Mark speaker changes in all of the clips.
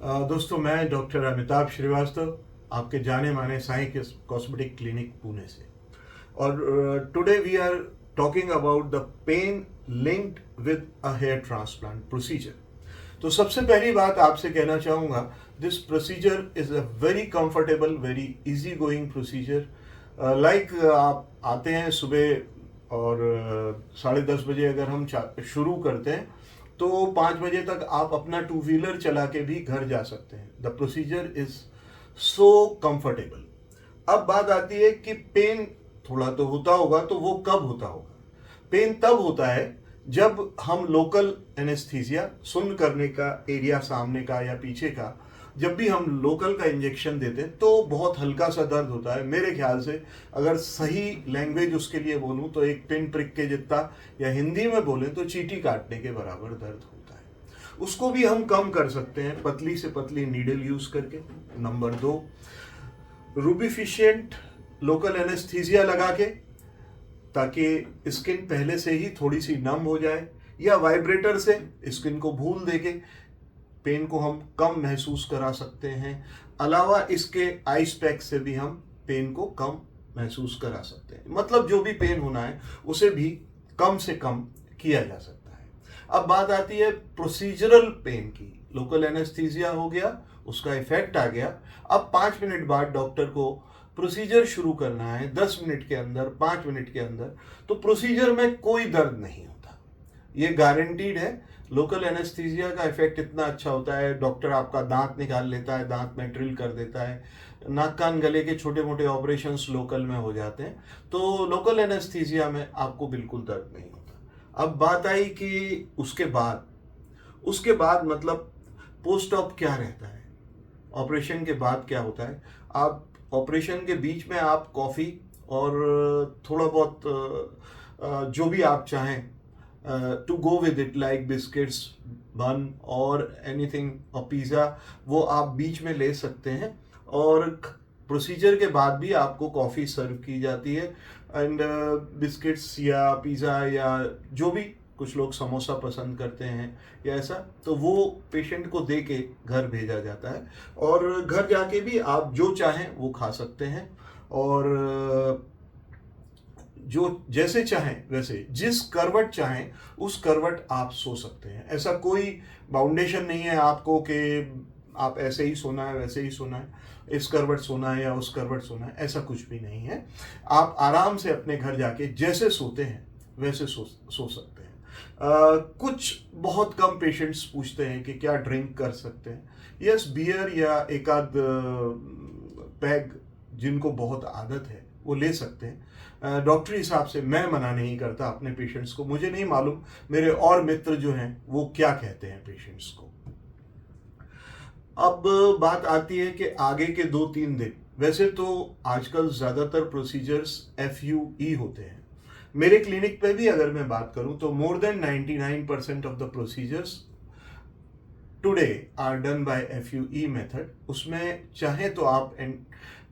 Speaker 1: दोस्तों, मैं डॉक्टर अमिताभ श्रीवास्तव, आपके जाने माने साई कॉस्मेटिक क्लिनिक पुणे से। और today we are talking about the pain linked with a hair transplant procedure. तो सबसे पहली बात आपसे कहना चाहूँगा, this procedure is a very comfortable, very easy going procedure. Like आप आते हैं सुबह और 10:30 बजे अगर हम शुरू करते हैं तो 5 बजे तक आप अपना टू व्हीलर चला के भी घर जा सकते हैं। The procedure is so comfortable. अब बात आती है कि पेन थोड़ा तो होता होगा, तो वो कब होता होगा? पेन तब होता है जब हम लोकल एनेस्थीसिया, सुन करने का एरिया सामने का या पीछे का, जब भी हम लोकल का इंजेक्शन देते हैं तो बहुत हल्का सा दर्द होता है। मेरे ख्याल से अगर सही लैंग्वेज उसके लिए बोलूं तो एक पिन प्रिक के जितना, या हिंदी में बोले तो चींटी काटने के बराबर दर्द होता है। उसको भी हम कम कर सकते हैं पतली से पतली नीडल यूज करके। नंबर 2, रूबिफिशिएंट लोकल एनेस्थीसिया लगा के, ताकि स्किन पहले से ही थोड़ी सी नम हो जाए, या वाइब्रेटर से स्किन को भूल देके पेन को हम कम महसूस करा सकते हैं। अलावा इसके आइस पैक से भी हम पेन को कम महसूस करा सकते हैं। मतलब जो भी पेन होना है उसे भी कम से कम किया जा सकता है। अब बात आती है प्रोसीजरल पेन की। लोकल एनेस्थीसिया हो गया, उसका इफेक्ट आ गया। अब 5 मिनट बाद डॉक्टर को प्रोसीजर शुरू करना है, 10 मिनट के अंदर, 5 मिनट के अंदर, तो प्रोसीजर में कोई दर्द नहीं होता, ये गारंटीड है। लोकल एनेस्थीसिया का इफेक्ट इतना अच्छा होता है, डॉक्टर आपका दांत निकाल लेता है, दांत में ड्रिल कर देता है, नाक कान गले के छोटे मोटे ऑपरेशंस लोकल में हो जाते हैं। तो लोकल एनेस्थीसिया में आपको बिल्कुल दर्द नहीं होता। अब बात आई कि उसके बाद मतलब पोस्ट ऑप क्या रहता है, ऑपरेशन के बाद क्या होता है। आप ऑपरेशन के बीच में आप कॉफ़ी और थोड़ा बहुत जो भी आप चाहें to go with it, like biscuits, bun और एनीथिंग, और पिज़्ज़ा, वो आप बीच में ले सकते हैं। और प्रोसीजर के बाद भी आपको कॉफ़ी सर्व की जाती है, एंड बिस्किट्स या पिज़्ज़ा या जो भी, कुछ लोग समोसा पसंद करते हैं या ऐसा, तो वो पेशेंट को दे के घर भेजा जाता है। और घर जाके भी आप जो चाहें वो खा सकते हैं, और जो जैसे चाहें वैसे, जिस करवट चाहें उस करवट आप सो सकते हैं। ऐसा कोई बाउंडेशन नहीं है आपको कि आप ऐसे ही सोना है, वैसे ही सोना है, इस करवट सोना है या उस करवट सोना है, ऐसा कुछ भी नहीं है। आप आराम से अपने घर जाके जैसे सोते हैं वैसे सो सकते हैं। कुछ बहुत कम पेशेंट्स पूछते हैं कि क्या ड्रिंक कर सकते हैं। यस, बियर या एक आध पैग जिनको बहुत आदत है वो ले सकते हैं। डॉक्टरी हिसाब से मैं मना नहीं करता अपने पेशेंट्स को। मुझे नहीं मालूम मेरे और मित्र जो हैं वो क्या कहते हैं पेशेंट्स को। अब बात आती है कि आगे के 2-3 दिन, वैसे तो आजकल ज़्यादातर प्रोसीजर्स FUE होते हैं। मेरे क्लिनिक पे भी अगर मैं बात करूं तो more than 99% of the procedures today are done by FUE method. उसमें चाहे तो आप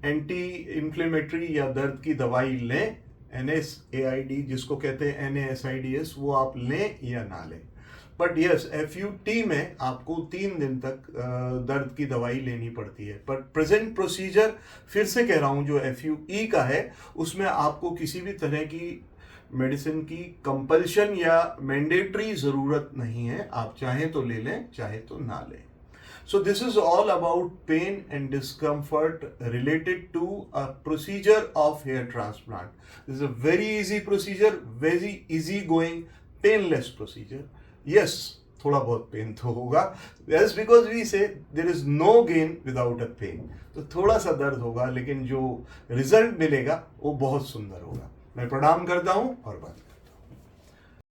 Speaker 1: एंटी इन्फ्लेमेटरी या दर्द की दवाई लें, NSAID जिसको कहते हैं, NASIDS, वो आप लें या ना लें। बट यस, FUT में आपको 3 दिन तक दर्द की दवाई लेनी पड़ती है। पर प्रेजेंट प्रोसीजर, फिर से कह रहा हूँ, जो FUE का है उसमें आपको किसी भी तरह की मेडिसिन की कंपल्शन या मैंडेटरी ज़रूरत नहीं है। आप चाहें तो ले लें, चाहे तो ना लें। So this is all about pain and discomfort related to a procedure of hair transplant. This is a very easy procedure, very easy going, painless procedure. Yes, थोड़ा बहुत पेन तो होगा, that's because we say there is no gain without a pain. तो थोड़ा सा दर्द होगा, लेकिन जो रिजल्ट मिलेगा वो बहुत सुंदर होगा। मैं प्रणाम करता हूँ और बात